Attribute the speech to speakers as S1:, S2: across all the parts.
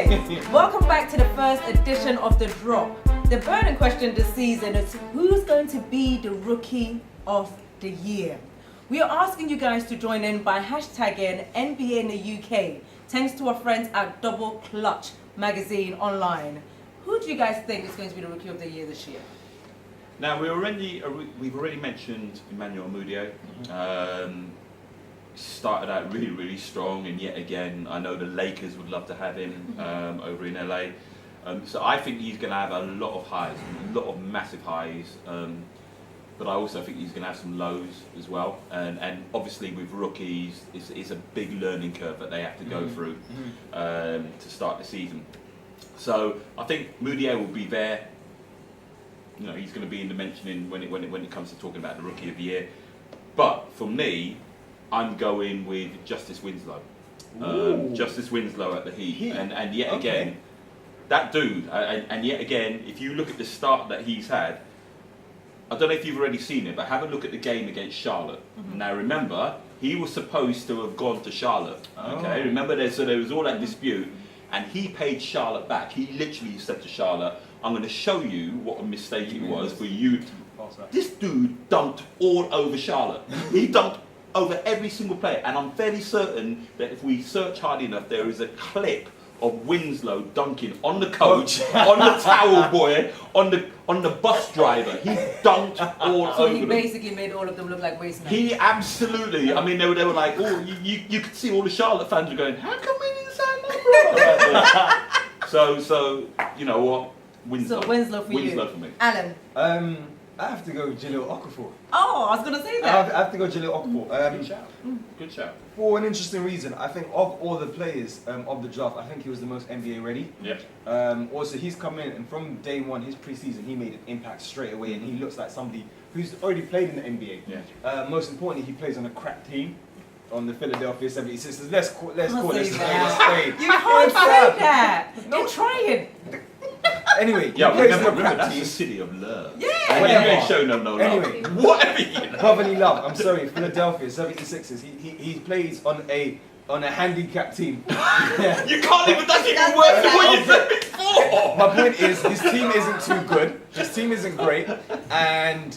S1: guys, welcome back to the first edition of The Drop. The burning question this season is who's going to be the Rookie of the Year? We are asking you guys to join in by hashtagging NBA in the UK, thanks to our friends at Double Clutch magazine online. Who do you guys think is going to be the Rookie of the Year this year?
S2: Now we've already mentioned Emmanuel Mudiay. Started out really strong, and yet again I know the Lakers would love to have him over in LA. So I think he's going to have a lot of highs, a lot of massive highs. But I also think he's going to have some lows as well. And obviously with rookies, it's a big learning curve that they have to go through to start the season. So I think Mudiay will be there. You know, he's going to be in the mentioning when it comes to talking about the Rookie of the Year. But for me, I'm going with Justice Winslow. Justice Winslow at the Heat. And yet again, that dude, and yet again, if you look at the start that he's had, I don't know if you've already seen it, but have a look at the game against Charlotte. Now remember, he was supposed to have gone to Charlotte. Okay, remember there was all that dispute, and he paid Charlotte back. He literally said to Charlotte, I'm going to show you what a mistake it was for you. This dude dunked all over Charlotte. He dunked over every single player, and I'm fairly certain that if we search hard enough, there is a clip of Winslow dunking on the coach, on the towel boy, on the bus driver. He dunked all over them.
S1: So he basically made all of them look like waste men.
S2: He absolutely. I mean, they were like, oh, you could see all the Charlotte fans were going, how come we didn't sign that? So you know what? Winslow.
S1: So Winslow for you.
S2: Winslow for me.
S1: Alan.
S3: I have to go with Jaleel Okafor.
S1: Oh, I was going to say that.
S3: I have to go Jaleel Okafor.
S2: Good shout. Good shout.
S3: For an interesting reason. I think of all the players of the draft, I think he was the most NBA ready.
S2: Yeah.
S3: Also, he's come in, and from day one, his preseason, he made an impact straight away, and he looks like somebody who's already played in the NBA.
S2: Yeah.
S3: Most importantly, he plays on a crack team. On the Philadelphia 76ers. Let's call it
S1: say
S3: a
S1: that.
S3: spade.
S1: You can't say that. You're trying.
S3: Anyway,
S2: Yeah,
S3: he plays
S2: remember,
S3: on a crack
S2: that's
S3: team.
S2: the city of love.
S1: Yeah.
S2: And
S3: Whatever.
S2: you ain't show no love.
S3: Anyway.
S2: Whatever you know.
S3: Brotherly love. I'm sorry, Philadelphia 76ers. He plays on a handicap team.
S2: You can't even. That's even worse than what you said before.
S3: My point is, his team isn't too good. His team isn't great, and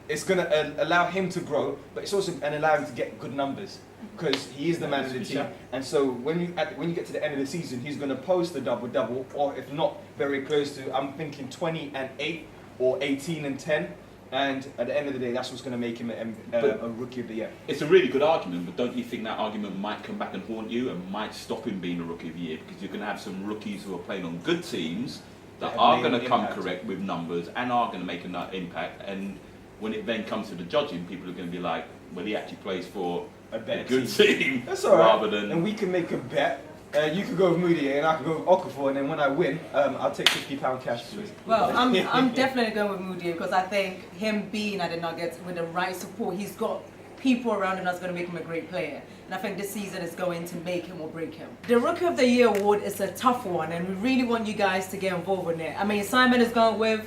S3: it's going to allow him to grow, but it's also going to allow him to get good numbers because he is the man of the team. And so when you get to the end of the season, he's going to post a double-double, or if not, very close to. I'm thinking 20-8 or 18-10. And at the end of the day, that's what's going to make him a Rookie of the Year.
S2: It's a really good argument, but don't you think that argument might come back and haunt you and might stop him being a Rookie of the Year? Because you're going to have some rookies who are playing on good teams that are going to come correct with numbers and are going to make an impact. And when it then comes to the judging, people are going to be like, well, he actually plays for a good team.
S3: That's all right.
S2: Rather than...
S3: And we can make a bet. You could go with Moody and I could go with Okafor, and then when I win, I'll take £50 cash.
S1: Well, I'm definitely going with Moody because I think him being at the Nuggets with the right support, he's got people around him that's going to make him a great player. And I think this season is going to make him or break him. The Rookie of the Year award is a tough one, and we really want you guys to get involved in it. I mean, Simon is going with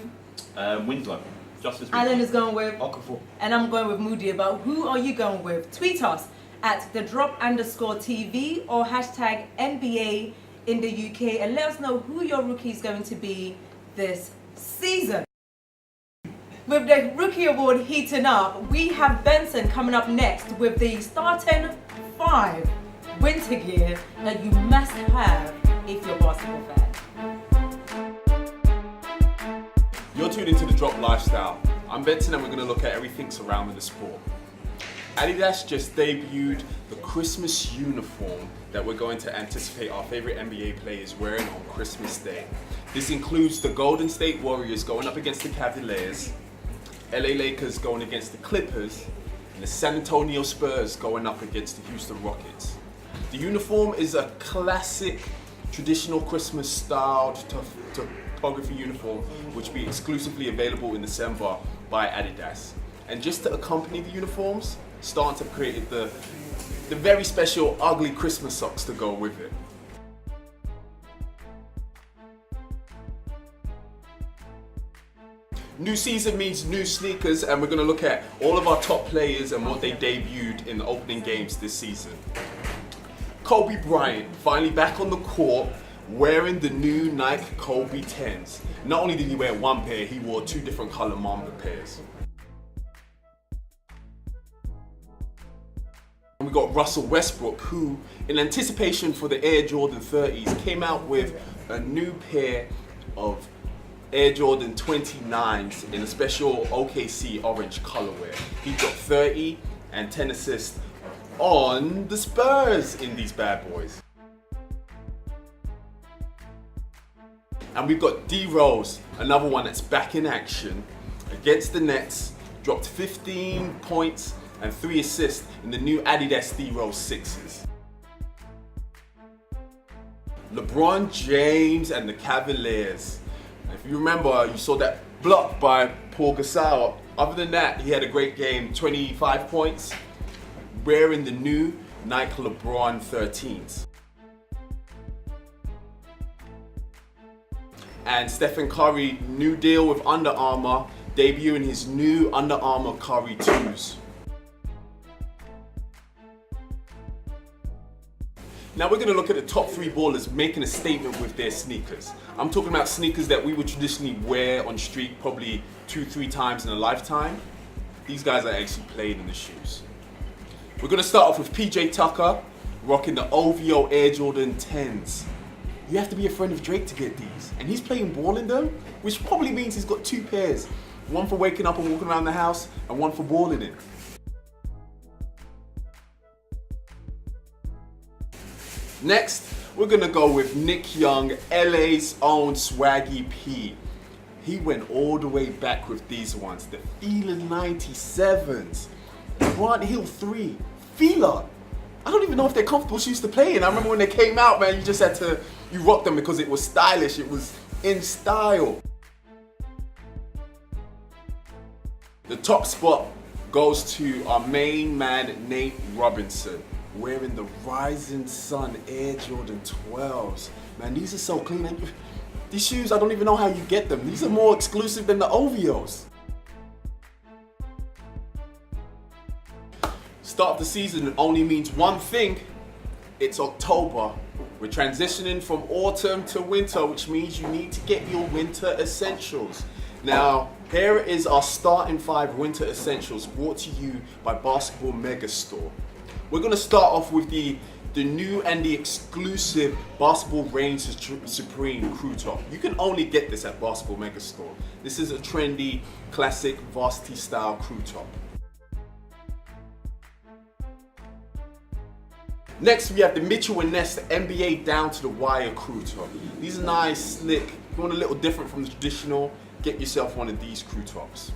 S2: Winslow. Justice Winslow.
S1: Alan is going with
S3: Okafor.
S1: And I'm going with Moody. But who are you going with? Tweet us at @thedrop_TV or hashtag NBA in the UK and let us know who your rookie is going to be this season. With the Rookie Award heating up, we have Benson coming up next with the starting 5 winter gear that you must have if you're a basketball fan.
S4: You're tuned into The Drop Lifestyle. I'm Benson and we're going to look at everything surrounding the sport. Adidas just debuted the Christmas uniform that we're going to anticipate our favorite NBA players wearing on Christmas Day. This includes the Golden State Warriors going up against the Cavaliers, LA Lakers going against the Clippers, and the San Antonio Spurs going up against the Houston Rockets. The uniform is a classic traditional Christmas styled topography uniform which will be exclusively available in December by Adidas. And just to accompany the uniforms, Startup created the very special ugly Christmas socks to go with it. New season means new sneakers, and we're going to look at all of our top players and what they debuted in the opening games this season. Kobe Bryant finally back on the court wearing the new Nike Kobe 10s. Not only did he wear one pair, he wore 2 different color Mamba pairs. And we got Russell Westbrook, who, in anticipation for the Air Jordan 30s, came out with a new pair of Air Jordan 29s in a special OKC orange colorway. He got 30 and 10 assists on the Spurs in these bad boys. And we've got D Rose, another one that's back in action against the Nets, dropped 15 points and 3 assists in the new Adidas D Rose 6s. LeBron James and the Cavaliers. If you remember, you saw that block by Paul Gasol. Other than that, he had a great game, 25 points, wearing the new Nike LeBron 13s. And Stephen Curry, new deal with Under Armour, debuting his new Under Armour Curry 2s. Now we're going to look at the top 3 ballers making a statement with their sneakers. I'm talking about sneakers that we would traditionally wear on street probably 2-3 times in a lifetime. These guys are actually playing in the shoes. We're going to start off with PJ Tucker, rocking the OVO Air Jordan 10s. You have to be a friend of Drake to get these. And he's playing ball in them, which probably means he's got 2 pairs. One for waking up and walking around the house, and one for balling in. Next, we're gonna go with Nick Young, LA's own Swaggy P. He went all the way back with these ones, the Fila 97s, Grant Hill 3, Fila. I don't even know if they're comfortable shoes to play in. I remember when they came out, man, you rocked them because it was stylish, it was in style. The top spot goes to our main man, Nate Robinson, wearing the Rising Sun Air Jordan 12s. Man, these are so clean. These shoes, I don't even know how you get them. These are more exclusive than the OVOs. Start of the season only means one thing. It's October. We're transitioning from autumn to winter, which means you need to get your winter essentials. Now, here is our starting 5 winter essentials brought to you by Basketball Megastore. We're going to start off with the new and the exclusive Basketball Reign Supreme Crew Top. You can only get this at Basketball Megastore. This is a trendy, classic, varsity style crew top. Next, we have the Mitchell & Ness NBA Down to the Wire Crew Top. These are nice, slick. If you want a little different from the traditional, get yourself one of these crew tops.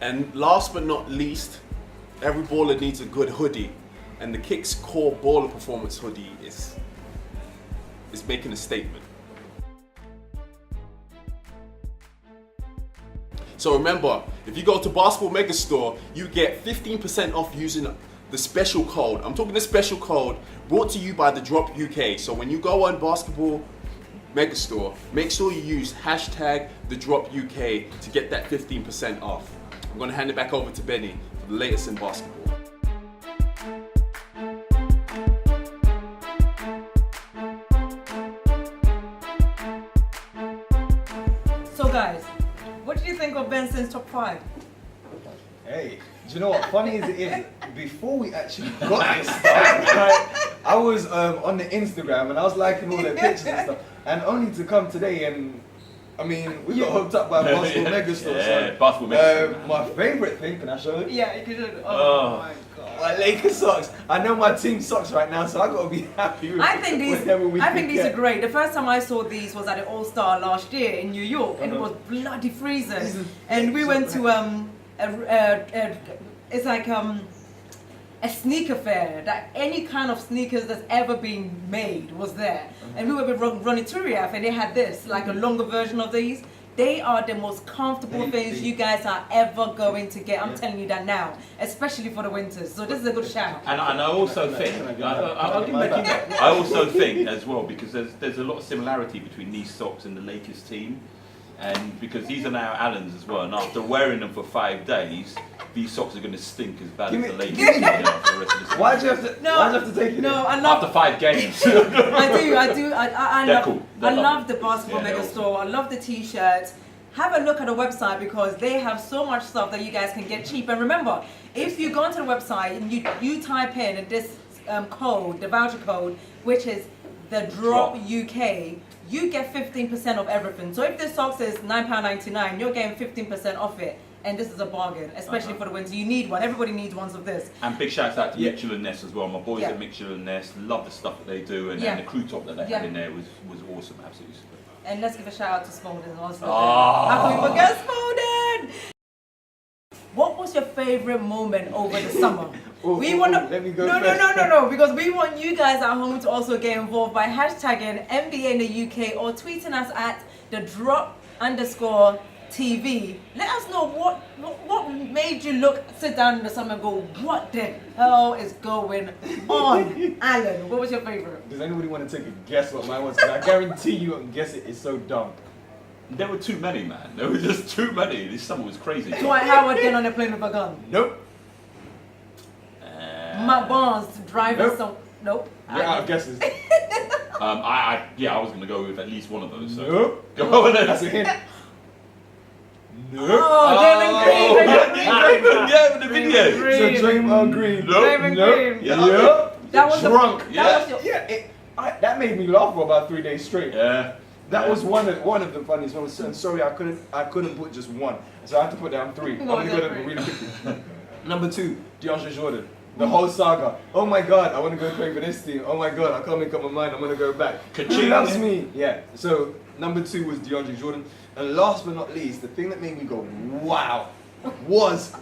S4: And last but not least, every baller needs a good hoodie. And the Kicks Core Baller Performance hoodie is making a statement. So remember, if you go to Basketball Megastore, you get 15% off using the special code. I'm talking the special code brought to you by the Drop UK. So when you go on Basketball Megastore, make sure you use hashtag the Drop UK to get that 15% off. I'm going to hand it back over to Benny for the latest in basketball.
S1: So guys, what did you think of Benson's top 5?
S3: Hey, do you know what? Funny as it is, before we actually got this stuff, like, I was on the Instagram and I was liking all their pictures and stuff, and only to come today and I mean, we got hooked up by Basketball Megastore.
S2: Yeah, Basketball Megastore.
S3: My favourite thing, can I show it?
S1: Yeah, you could.
S2: Oh
S1: My God.
S3: My Lakers socks. I know my team socks right now, so I got to be happy with
S1: I think
S3: whatever we can
S1: these
S3: get.
S1: are great. The first time I saw these was at the All-Star last year in New York, and it was bloody freezing. And we went to it's like a sneaker fair that any kind of sneakers that's ever been made was there. And we were with Ronnie Turiaf, and they had this, like a longer version of these. They are the most comfortable things you guys are ever going to get. I'm telling you that now, especially for the winters. So this is a good shout.
S2: And I also think, I also think as well, because there's a lot of similarity between these socks and the Lakers team. And because these are now Alan's as well, and after wearing them for 5 days, these socks are going to stink as bad as the latest for the rest of the season.
S3: Why'd you have to take it?
S1: No, I love.
S2: After 5 games.
S1: I do. I
S2: They're
S1: love.
S2: cool.
S1: I
S2: They're
S1: love
S2: lovely.
S1: the basketball
S2: Yeah, they're
S1: mega
S2: awesome.
S1: store. I love the t-shirts. Have a look at the website because they have so much stuff that you guys can get cheap. And remember, if you go onto the website and you type in this code, the voucher code, which is the Drop UK, you get 15% of everything. So if this socks is £9.99, you're getting 15% off it. And this is a bargain, especially for the winter. You need one. Everybody needs ones of this.
S2: And big shouts out to
S3: Yeah.
S2: Mitchell and Ness as well. My boys
S1: Yeah.
S2: at Mitchell and Ness love the stuff that they do, and,
S1: Yeah.
S2: and the crew top that they
S1: Yeah.
S2: had in there was awesome, absolutely super.
S1: And let's give a shout out to Spalding also.
S2: Oh.
S1: How can we forget Spalding? What was your favorite moment over the summer? We want to.
S3: let me go
S1: No,
S3: first.
S1: no, because we want you guys at home to also get involved by hashtagging NBA in the UK or tweeting us at the drop_TV. Let us know what made you sit down in the summer and go, what the hell is going on? Alan, what was your favorite?
S3: Does anybody want to take a guess what mine was? 'Cause I guarantee you won't guess it. It's so dumb.
S2: There were too many, man. There were just too many. This summer was crazy.
S1: Dwight Howard getting on a plane with a gun.
S3: Nope.
S1: Matt Barnes driving
S3: Nope.
S1: some. Nope.
S3: We're out of guesses.
S2: I was going to go with at least one of those. So.
S3: Nope.
S2: Go on then.
S3: That's a hint. Nope.
S1: Oh, Draymond Green.
S2: Yeah, with the video.
S1: Green.
S3: So Draymond Green.
S2: Nope.
S1: Draymond
S3: Nope.
S1: Green.
S3: Yep.
S1: That was
S3: Drunk.
S1: That was your,
S3: Yeah, that made me laugh for about 3 days straight.
S2: Yeah.
S3: That was one of the funniest moments. And sorry, I couldn't put just one, so I had to put down 3. I'm gonna go to really quickly. Number 2, DeAndre Jordan. The whole saga. Oh my God, I want to go play for this team. Oh my God, I can't make up my mind. I'm gonna go back. Who
S2: Ka-ching.
S3: loves me? Yeah. So number 2 was DeAndre Jordan, and last but not least, the thing that made me go wow was.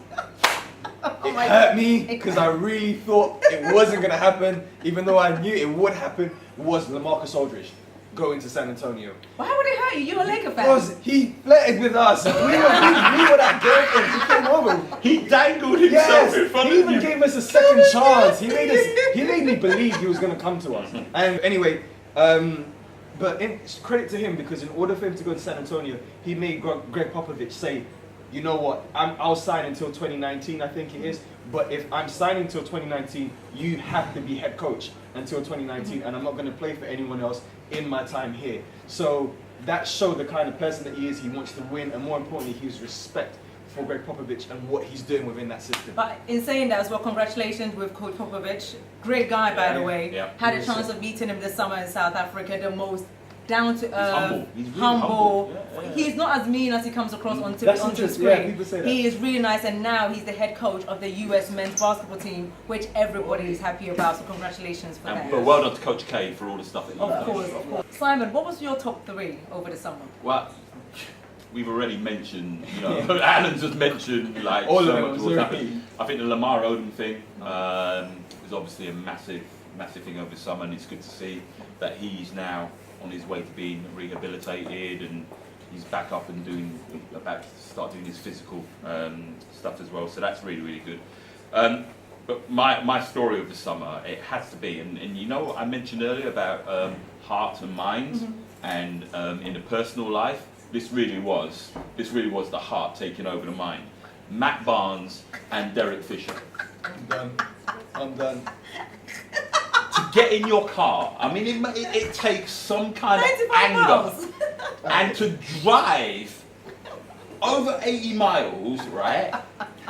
S3: It hurt me because I really thought it wasn't gonna happen, even though I knew it would happen. Was LaMarcus Aldridge going to San Antonio?
S1: why would it hurt you? You're a Laker fan.
S3: Because he flirted with us. We were that girlfriend. He came over.
S2: He dangled himself in front
S3: he
S2: of
S3: even
S2: you.
S3: gave us a second chance. He made me believe he was gonna come to us. And anyway, but credit to him because in order for him to go to San Antonio, he made Greg Popovich say, you know what, I'll sign until 2019, I think it is. But if I'm signing till 2019, you have to be head coach until 2019, and I'm not going to play for anyone else in my time here. So that showed the kind of person that he is. He wants to win, and more importantly, he has respect for Greg Popovich and what he's doing within that system.
S1: But in saying that as well, congratulations with Coach Popovich. Great guy, by the way.
S2: Yeah.
S1: Had a chance of meeting him this summer in South Africa. The most down to earth,
S2: humble. He's really humble. Yeah.
S1: He's not as mean as he comes across onto the
S3: interesting.
S1: screen.
S3: Yeah, people say that.
S1: He is really nice, and now he's the head coach of the US men's basketball team, which everybody is happy about. So congratulations for that.
S2: But well done to Coach K for all the stuff that he's
S1: Of
S2: done.
S1: course, of course. Simon, what was your top 3 over the summer?
S2: Well, we've already mentioned, Alan's just mentioned like
S3: All
S2: so
S3: of
S2: much
S3: them,
S2: was
S3: sorry.
S2: happening. I think the Lamar Odom thing was obviously a massive thing over the summer, and it's good to see that he's now on his way to being rehabilitated and he's back up and about to start doing his physical stuff as well. So that's really, really good. But my story of the summer, it has to be, and you know what I mentioned earlier about heart and mind, and in the personal life, this really was the heart taking over the mind. Matt Barnes and Derek Fisher.
S3: I'm done.
S2: To get in your car, I mean, it takes some kind of
S1: 95
S2: anger,
S1: miles.
S2: and to drive over 80 miles, right?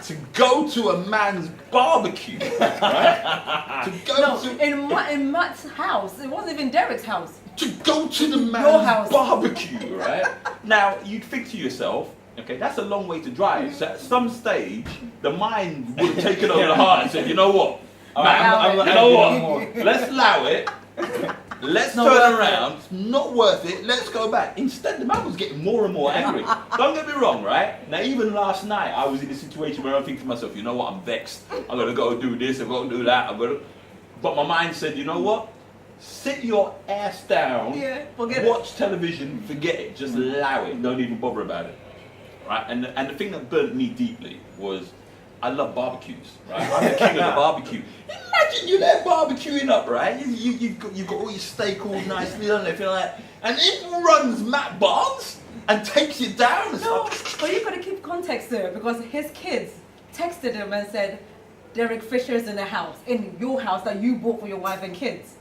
S2: To go to a man's barbecue, right? To go
S1: No,
S2: to
S1: in Matt's house. It wasn't even Derek's house.
S2: to go to the
S1: Your
S2: man's
S1: house.
S2: barbecue, right? Now you'd think to yourself, okay, that's a long way to drive. So at some stage, the mind would have taken over the heart and said, you know what, man,
S1: I'm
S2: you know what? Let's allow it. Let's
S1: not
S2: turn
S1: worth
S2: around. It's not worth it. Let's go back. Instead, the man was getting more and more angry. Don't get me wrong, right? Now, even last night, I was in a situation where I'm thinking to myself, you know what? I'm vexed. I'm gonna go do this. I'm gonna do that. But my mind said, you know what? Sit your ass down.
S1: Yeah, forget it.
S2: Watch television. Forget it. Just allow it. Don't even bother about it. Right? And the thing that burnt me deeply was, I love barbecues, right? I'm the king of the barbecue. Imagine you're there barbecuing up, right? You've got all your steak all nicely on there, feeling like, and in runs Matt Barnes and takes it down. It's
S1: No,
S2: like,
S1: but you got to keep context there because his kids texted him and said, Derek Fisher's in the house, in your house that you bought for your wife and kids,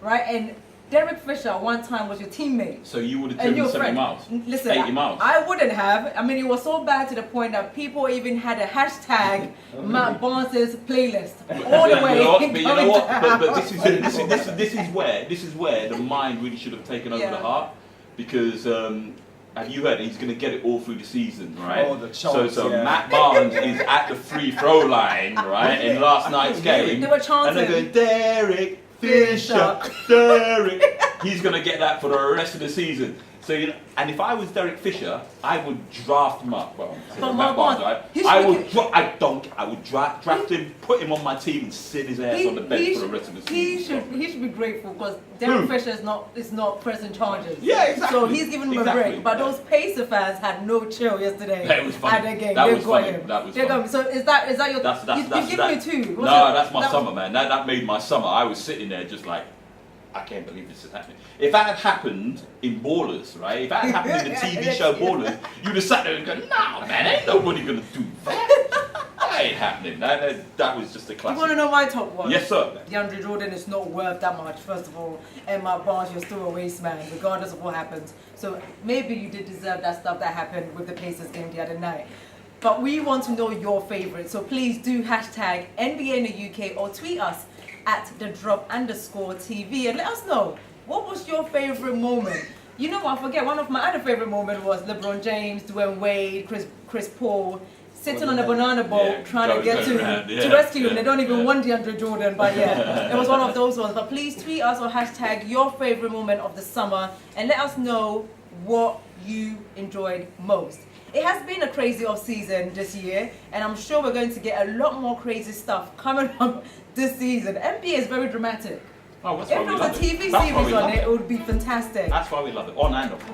S1: right? And Derek Fisher at one time was your teammate.
S2: so you would have
S1: And
S2: driven
S1: your
S2: 70
S1: friend.
S2: miles?
S1: Listen,
S2: 80 miles?
S1: I wouldn't have. I mean, it was so bad to the point that people even had a hashtag Mensah-Bonsu's playlist all the way.
S2: But you know what? But
S1: going
S2: this is where the mind really should have taken over
S1: Yeah.
S2: the heart, because have you heard? He's going to get it all through the season, right?
S3: Oh, the chants,
S2: so
S3: yeah.
S2: Matt Barnes is at the free throw line, right, in last night's game,
S1: They were chanting.
S2: and they're going, Derek Fisher, Derek. He's going to get that for the rest of the season. So you know, and if I was Derek Fisher, I would draft him up. Well,
S1: But
S2: Matt
S1: Barnes,
S2: Barnes, right?
S1: he should
S2: I
S1: be
S2: would. I would draft him, put him on my team, and sit his ass on the bench for the rest of the season.
S1: He should be grateful because Derek Fisher is not pressing charges.
S2: Yeah, exactly.
S1: So he's giving him
S2: Exactly.
S1: a break. But those Pacer fans had no chill yesterday
S2: That was funny.
S1: at the game.
S2: That
S1: They
S2: was
S1: got
S2: funny.
S1: him.
S2: That was
S1: They got
S2: funny.
S1: him. So is that your?
S2: That's
S1: you give me two.
S2: No,
S1: What's that?
S2: that's my
S1: That-
S2: summer, man. That made my summer. I was sitting there just like, I can't believe this is happening. If that had happened in Ballers, right? If that had happened in the TV show Ballers, you'd have sat there and gone, no, man, ain't nobody gonna do that. That ain't happening. That was just a
S1: You want to
S2: classic.
S1: know my top one?
S2: Yes, sir.
S1: DeAndre Jordan is not worth that much, first of all. And Matt Barnes, you're still a waste man, regardless of what happens. So maybe you did deserve that stuff that happened with the Pacers game the other night. But we want to know your favorite. So please do hashtag NBA in the UK or tweet us at @thedrop_TV and let us know, what was your favorite moment? You know, I forget, one of my other favorite moments was LeBron James, Dwayne Wade, Chris Paul, sitting on a banana boat
S2: Yeah,
S1: trying to get
S2: going around,
S1: to
S2: yeah,
S1: rescue him.
S2: yeah,
S1: They don't even
S2: yeah.
S1: want DeAndre Jordan, but yeah, it was one of those ones. But please tweet us or hashtag your favorite moment of the summer and let us know what you enjoyed most. It has been a crazy off season this year, and I'm sure we're going to get a lot more crazy stuff coming up this season. NBA is very dramatic.
S2: Oh, that's
S1: If
S2: why
S1: there
S2: we
S1: was a
S2: love it.
S1: TV
S2: That's why
S1: series
S2: we
S1: on
S2: love
S1: it, it would be fantastic.
S2: That's why we love it. On and off.